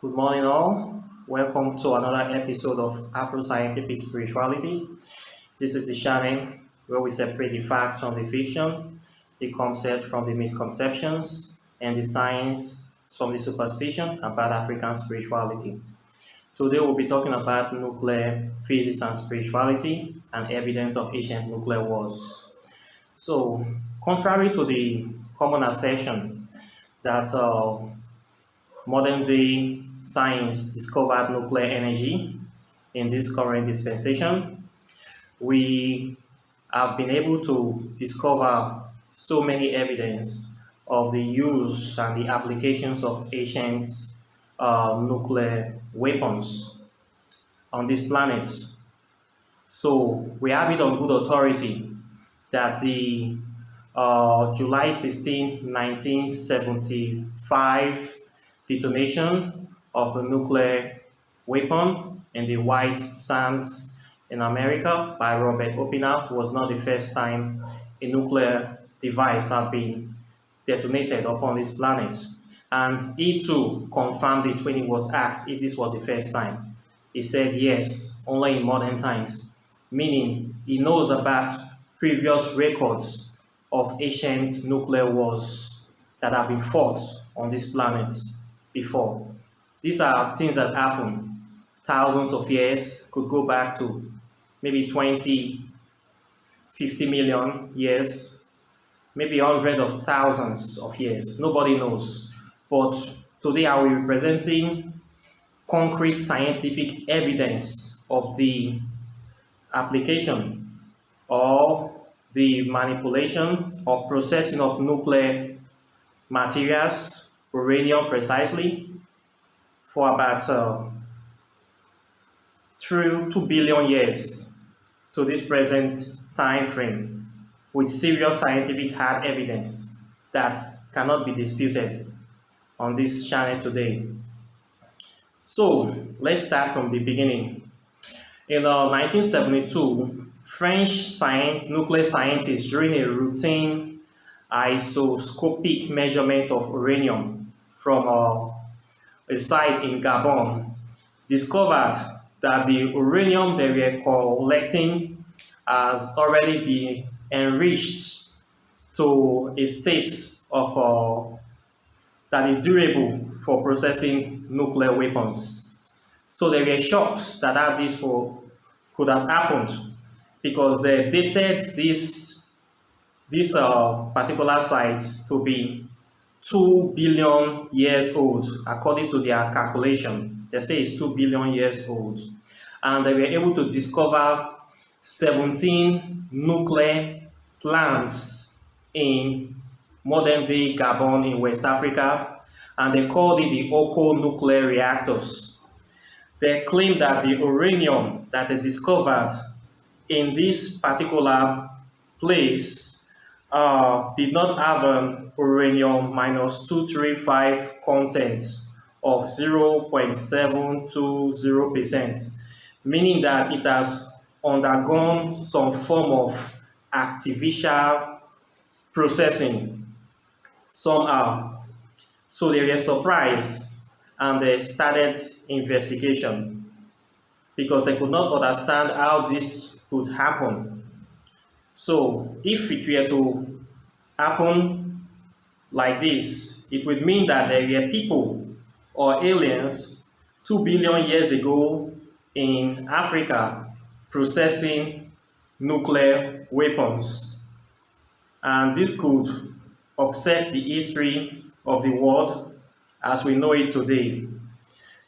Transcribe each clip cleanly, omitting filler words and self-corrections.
Good morning, all. Welcome to another episode of Afro-Scientific Spirituality. This is the channel where we separate the facts from the fiction, the concept from the misconceptions, and the science from the superstition about African spirituality. Today, we'll be talking about nuclear physics and spirituality and evidence of ancient nuclear wars. So, contrary to the common assertion that modern day science discovered nuclear energy in this current dispensation, we have been able to discover so many evidence of the use and the applications of ancient nuclear weapons on this planet. So we have it on good authority that the July 16, 1975 detonation of the nuclear weapon in the White Sands in America by Robert Oppenheimer was not the first time a nuclear device had been detonated upon this planet. And he too confirmed it when he was asked if this was the first time. He said yes, only in modern times, meaning he knows about previous records of ancient nuclear wars that have been fought on this planet before. These are things that happen thousands of years, could go back to maybe 20, 50 million years, maybe hundreds of thousands of years. Nobody knows. But today I will be presenting concrete scientific evidence of the application or the manipulation or processing of nuclear materials, uranium precisely, for about 2 billion years to this present time frame, with serious scientific hard evidence that cannot be disputed on this channel today. So let's start from the beginning. In 1972, French nuclear scientists, during a routine isoscopic measurement of uranium from a site in Gabon, discovered that the uranium they were collecting has already been enriched to a state of that is durable for processing nuclear weapons. So they were shocked that this could have happened, because they dated this particular site to be 2 billion years old, according to their calculation. They say it's 2 billion years old. And they were able to discover 17 nuclear plants in modern-day Gabon in West Africa, and they called it the Oklo nuclear reactors. They claim that the uranium that they discovered in this particular place did not have an uranium-235 content of 0.720%, meaning that it has undergone some form of artificial processing somehow. So they were surprised and they started investigation, because they could not understand how this could happen. So if it were to happen like this, it would mean that there were people or aliens 2 billion years ago in Africa processing nuclear weapons. And this could upset the history of the world as we know it today.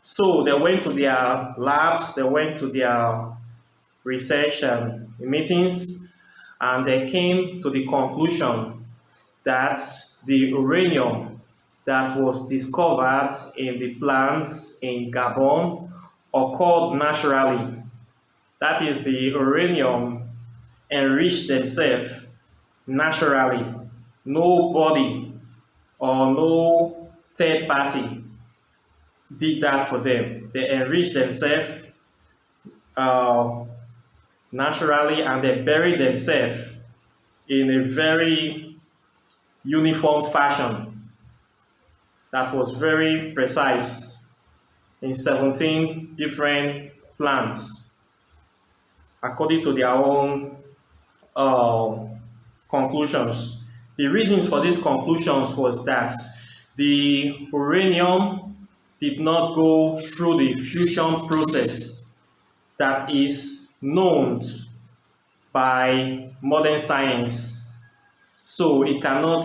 So they went to their labs, they went to their research and meetings, and they came to the conclusion that the uranium that was discovered in the plants in Gabon occurred naturally. That is, the uranium enriched themselves naturally. Nobody or no third party did that for them. They enriched themselves naturally, and they buried themselves in a very uniform fashion that was very precise. in 17 different plants, according to their own conclusions. The reasons for these conclusions was that the uranium did not go through the fusion process that is known by modern science. So it cannot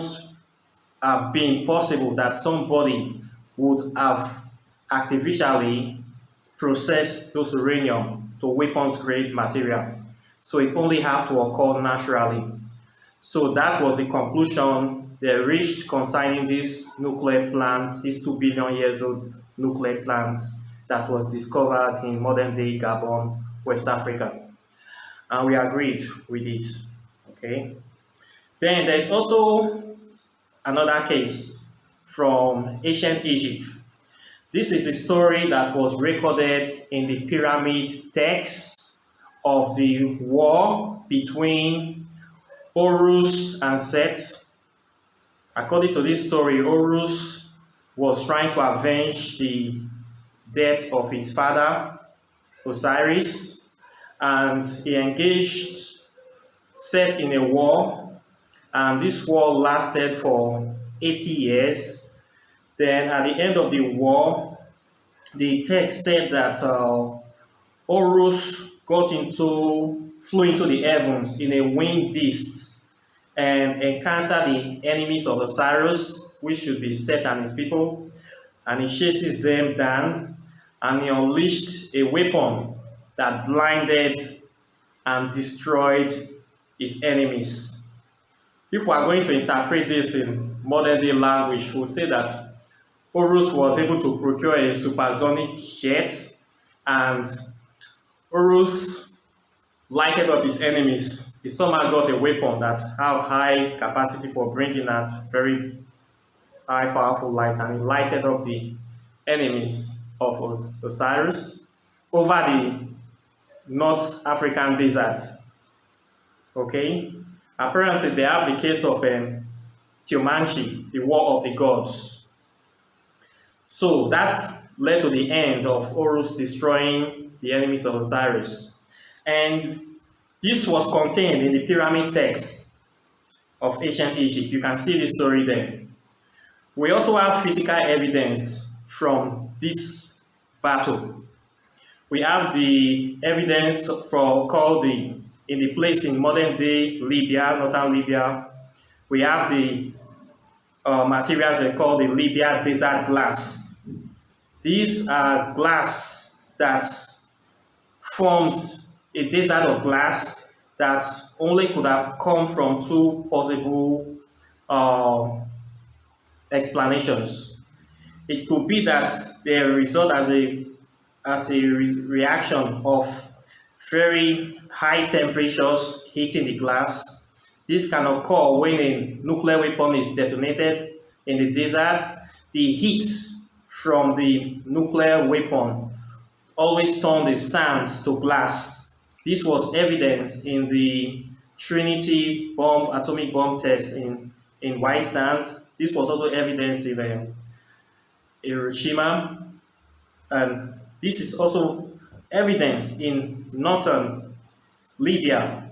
have been possible that somebody would have artificially processed those uranium to weapons grade material. So it only have to occur naturally. So that was the conclusion they reached concerning this nuclear plant, this 2 billion years old nuclear plant that was discovered in modern day Gabon, West Africa. And we agreed with it. Okay. Then there's also another case from ancient Egypt. This is the story that was recorded in the pyramid texts of the war between Horus and Set. According to this story, Horus was trying to avenge the death of his father, Osiris, and he engaged Set in a war, and this war lasted for 80 years. Then at the end of the war, the text said that Horus flew into the heavens in a winged beast and encountered the enemies of Osiris, which should be Set and his people, and he chases them down, and he unleashed a weapon that blinded and destroyed his enemies. If we are going to interpret this in modern day language, we'll say that Horus was able to procure a supersonic jet, and Horus lighted up his enemies. He somehow got a weapon that have high capacity for bringing out very high powerful light, and he lighted up the enemies of Osiris over the North African desert. Okay? Apparently they have the case of Tiomanchi, the war of the gods. So that led to the end of Horus destroying the enemies of Osiris. And this was contained in the pyramid texts of ancient Egypt. You can see the story there. We also have physical evidence from this battle. We have the evidence in the place in modern day Libya, northern Libya. We have the materials they call the Libya desert glass. These are glass that formed a desert of glass that only could have come from two possible explanations. It could be that they result as a reaction of very high temperatures heating the glass. This can occur when a nuclear weapon is detonated in the desert. The heat from the nuclear weapon always turns the sand to glass. This was evidence in the Trinity atomic bomb test in white sand. This was also evidence in Hiroshima. And this is also evidence in northern Libya.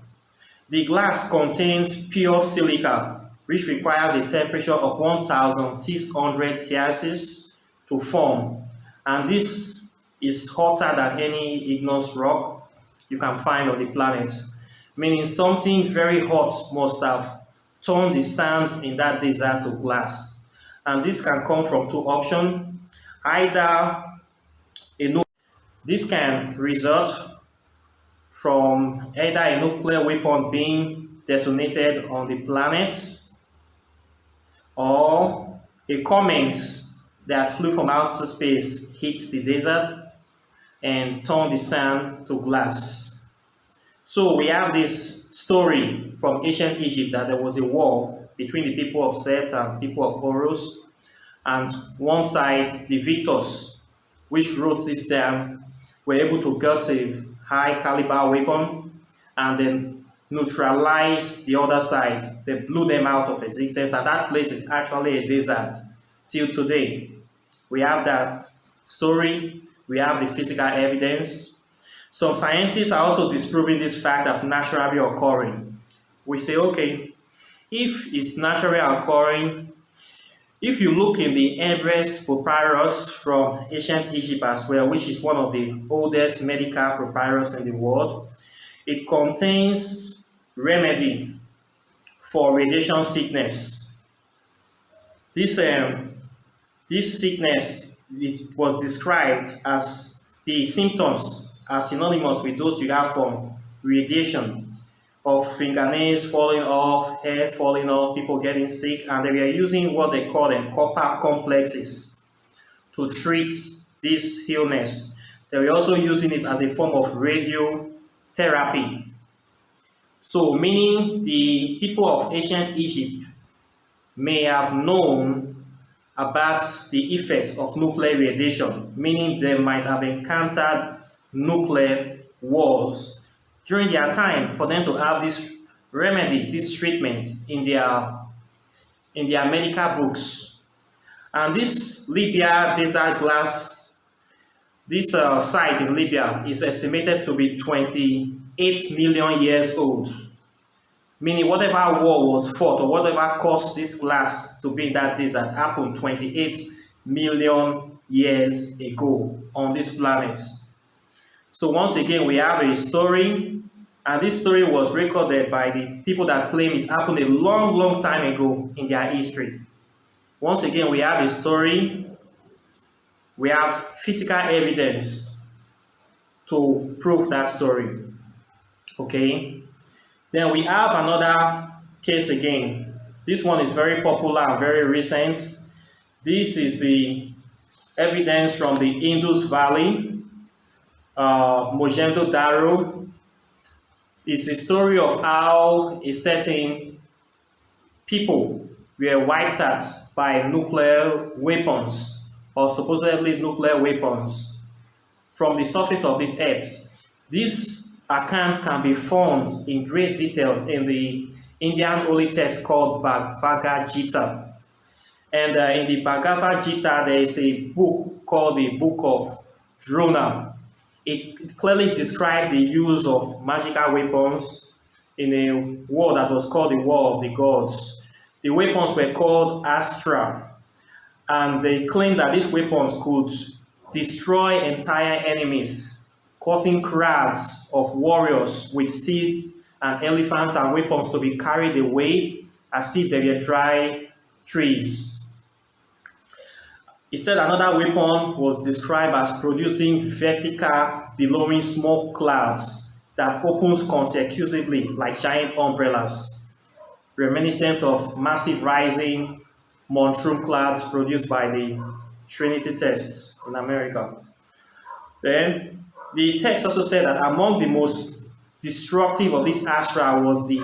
The glass contains pure silica, which requires a temperature of 1,600 Celsius to form. And this is hotter than any igneous rock you can find on the planet, meaning something very hot must have turned the sands in that desert to glass. And this can come from two options. This can result from either a nuclear weapon being detonated on the planet, or a comet that flew from outer space hits the desert and turned the sand to glass. So we have this story from ancient Egypt that there was a war between the people of Set and people of Horus, and one side, the victors, which wrote this down, were able to get a high caliber weapon and then neutralize the other side. They blew them out of existence, and that place is actually a desert till today. We have that story we have the physical evidence. Some scientists are also disproving this fact of naturally occurring. We say, okay, if it's naturally occurring, if you look in the Ebers Papyrus from ancient Egypt as well, which is one of the oldest medical papyrus in the world, it contains remedy for radiation sickness. This sickness was described as the symptoms are synonymous with those you have from radiation, of fingernails falling off, hair falling off, people getting sick, and they were using what they call them copper complexes to treat this illness. They were also using it as a form of radiotherapy. So, meaning the people of ancient Egypt may have known about the effects of nuclear radiation, meaning they might have encountered nuclear wars during their time for them to have this remedy, this treatment in their medical books. And this Libya desert glass, this site in Libya is estimated to be 28 million years old. Meaning whatever war was fought or whatever caused this glass to be in that desert happened 28 million years ago on this planet. So once again, we have a story, and this story was recorded by the people that claim it happened a long, long time ago in their history. Once again, we have a story, we have physical evidence to prove that story. Okay? Then we have another case again. This one is very popular and very recent. This is the evidence from the Indus Valley, Mohenjo-Daro. It's the story of how a certain people were wiped out by nuclear weapons, or supposedly nuclear weapons, from the surface of this earth. This account can be found in great details in the Indian holy text called Bhagavad Gita. And in the Bhagavad Gita, there is a book called the Book of Drona. It clearly described the use of magical weapons in a war that was called the War of the Gods. The weapons were called Astra, and they claimed that these weapons could destroy entire enemies, causing crowds of warriors with steeds and elephants and weapons to be carried away as if they were dry trees. He said another weapon was described as producing vertical billowing smoke clouds that opens consecutively like giant umbrellas, reminiscent of massive rising mushroom clouds produced by the Trinity tests in America. Then the text also said that among the most destructive of this astra was the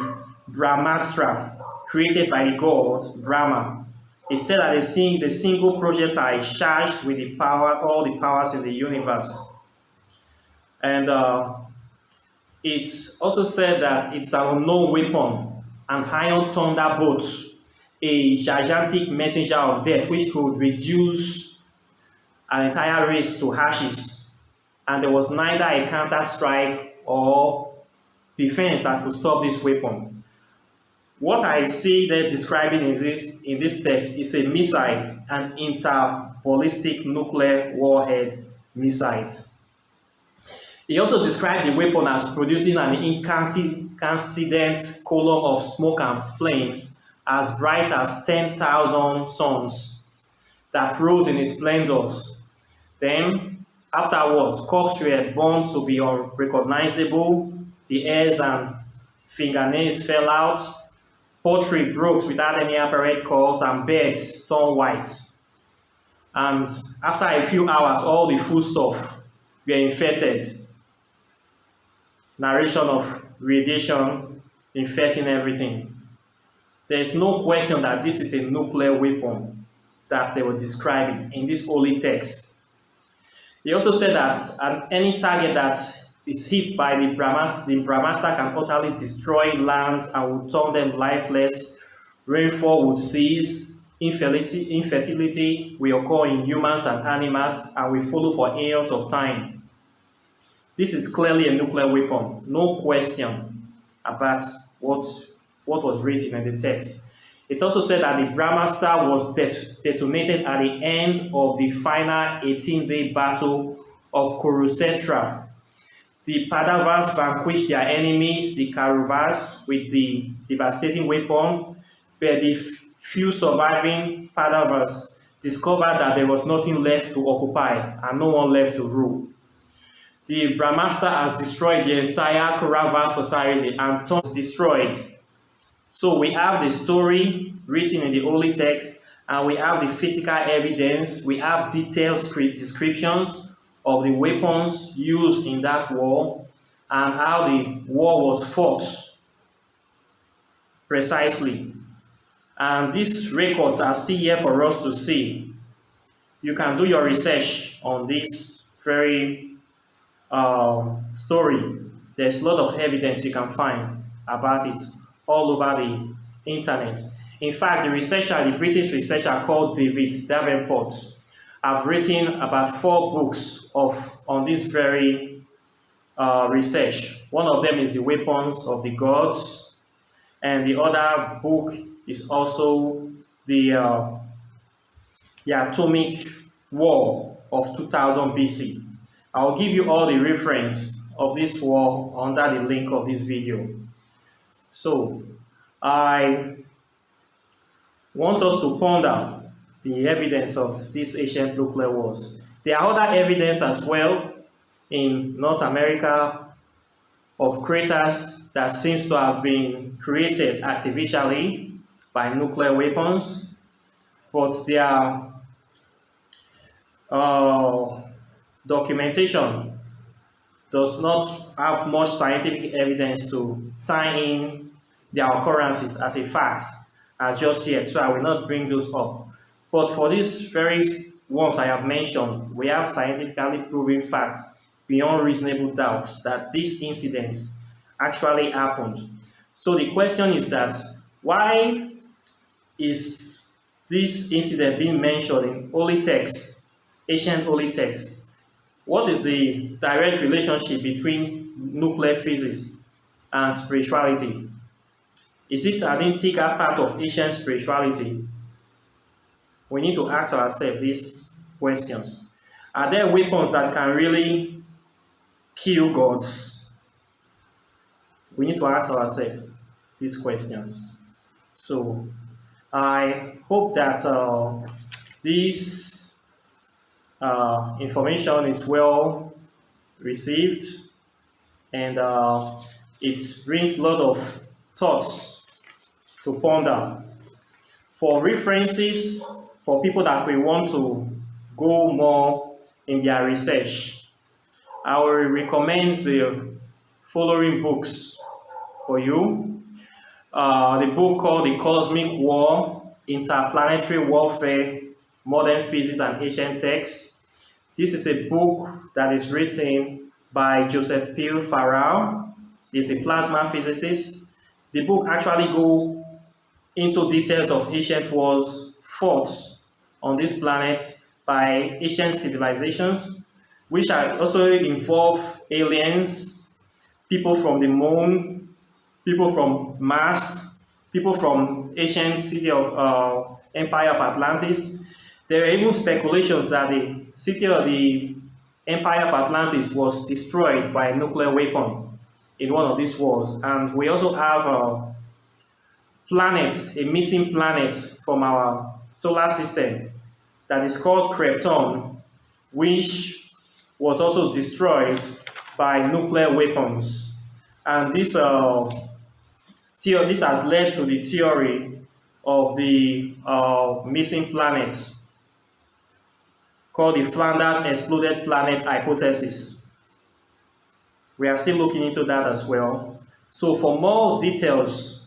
Brahmastra, created by the god Brahma. He said that a single projectile charged with the power, all the powers in the universe. And it's also said that it's an unknown weapon, an iron thunderbolt, a gigantic messenger of death which could reduce an entire race to ashes. And there was neither a counter-strike or defense that could stop this weapon. What I see there describing in this text is a missile, an interballistic nuclear warhead missile. He also described the weapon as producing an incandescent column of smoke and flames as bright as 10,000 suns that rose in its splendors. Then, afterwards, corpses were burned to be unrecognizable, the hairs and fingernails fell out, poultry broke without any apparent cause, and birds turned white. And after a few hours, all the foodstuff were infected. Narration of radiation infecting everything. There is no question that this is a nuclear weapon that they were describing in this holy text. He also said that any target that is hit by the Brahmastra can utterly destroy lands and will turn them lifeless. Rainfall would cease. infertility will occur in humans and animals and will follow for eons of time. This is clearly a nuclear weapon, no question about what was written in the text. It also said that the Brahmastra was detonated at the end of the final 18-day battle of Kurukshetra. The Pandavas vanquished their enemies, the Kauravas, with the devastating weapon, but the few surviving Pandavas discovered that there was nothing left to occupy and no one left to rule. The Brahmastra has destroyed the entire Kaurava society and was destroyed. So we have the story written in the holy text, and we have the physical evidence, we have detailed descriptions of the weapons used in that war and how the war was fought precisely. And these records are still here for us to see. You can do your research on this very story. There's a lot of evidence you can find about it all over the internet. In fact, the British researcher called David Davenport, have written about 4 books on this very research. One of them is The Weapons of the Gods, and the other book is also the Atomic War of 2000 BC. I'll give you all the reference of this war under the link of this video. So, I want us to ponder the evidence of these ancient nuclear wars. There are other evidence as well in North America of craters that seems to have been created artificially by nuclear weapons, but their documentation does not have much scientific evidence to tie in their occurrences as a fact just yet, so I will not bring those up. But for these very ones I have mentioned, we have scientifically proven fact beyond reasonable doubt that these incidents actually happened. So the question is that, why is this incident being mentioned in holy texts, ancient holy texts? What is the direct relationship between nuclear physics and spirituality? Is it an integral part of ancient spirituality? We need to ask ourselves these questions. Are there weapons that can really kill gods? We need to ask ourselves these questions. So I hope that this information is well received, and it brings a lot of thoughts to ponder. For references, for people that we want to go more in their research, I will recommend the following books for you. The book called The Cosmic War, Interplanetary Warfare, Modern Physics and Ancient Texts. This is a book that is written by Joseph P. Farrell. He's a plasma physicist. The book actually goes into details of ancient wars fought on this planet by ancient civilizations, which are also involve aliens, people from the moon, people from Mars, people from ancient city of Empire of Atlantis. There are even speculations that the city of the Empire of Atlantis was destroyed by a nuclear weapon in one of these wars. And we also have a missing planet from our solar system that is called Krypton, which was also destroyed by nuclear weapons. And this has led to the theory of the missing planet called the Flanders Exploded Planet Hypothesis. We are still looking into that as well. So for more details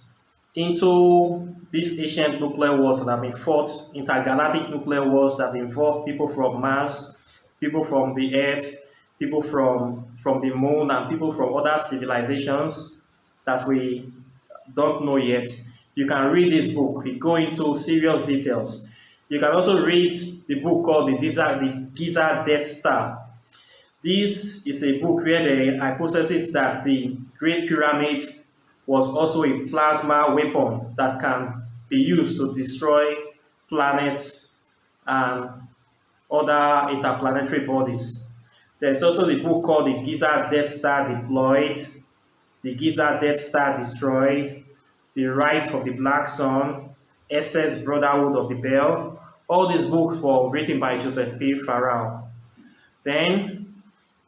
into these ancient nuclear wars that have been fought, intergalactic nuclear wars that involve people from Mars, people from the Earth, people from the moon, and people from other civilizations that we don't know yet, You can read this book. It goes into serious details. You can also read the book called the Giza Death Star. This is a book where the hypothesis that the Great Pyramid was also a plasma weapon that can be used to destroy planets and other interplanetary bodies. There's also the book called the Giza Death Star Deployed, the Giza Death Star Destroyed, The Rite of the Black Sun, SS Brotherhood of the Bell. All these books were written by Joseph P. Farrell. Then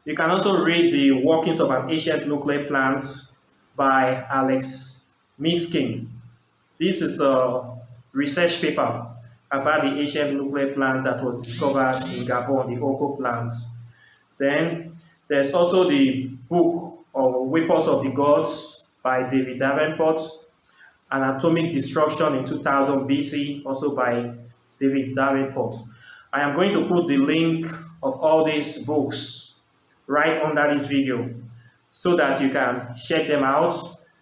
you can also read The Workings of an Ancient Nuclear Plant by Alex Miskin. This is a research paper about the ancient nuclear plant that was discovered in Gabon, the Oklo plant. Then there's also the book of Weapons of the Gods by David Davenport, and Atomic Destruction in 2000 BC, also by David Davenport. I am going to put the link of all these books right under this video so that you can check them out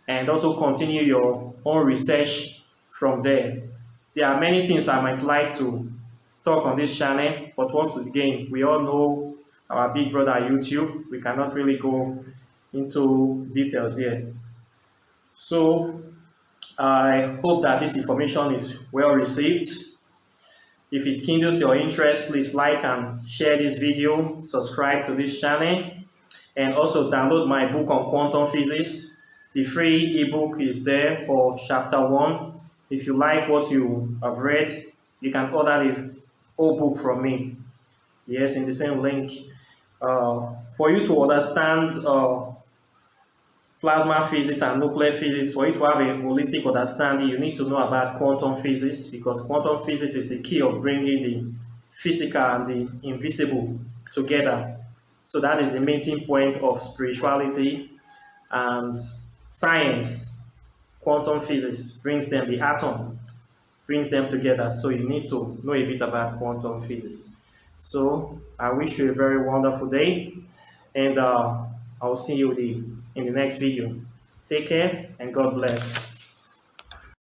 and also continue your own research from there. There are many things I might like to talk on this channel, but once again, we all know our big brother YouTube. We cannot really go into details here. So I hope that this information is well received. If it kindles your interest, please like and share this video, subscribe to this channel, and also download my book on quantum physics. The free ebook is there for chapter 1. If you like what you have read, you can order the whole book from me. Yes, in the same link. For you to understand plasma physics and nuclear physics, for you to have a holistic understanding, you need to know about quantum physics, because quantum physics is the key of bringing the physical and the invisible together. So that is the meeting point of spirituality and science. Quantum physics brings them, the atom brings them together. So you need to know a bit about quantum physics. So I wish you a very wonderful day, and I'll see you in the next video. Take care and God bless.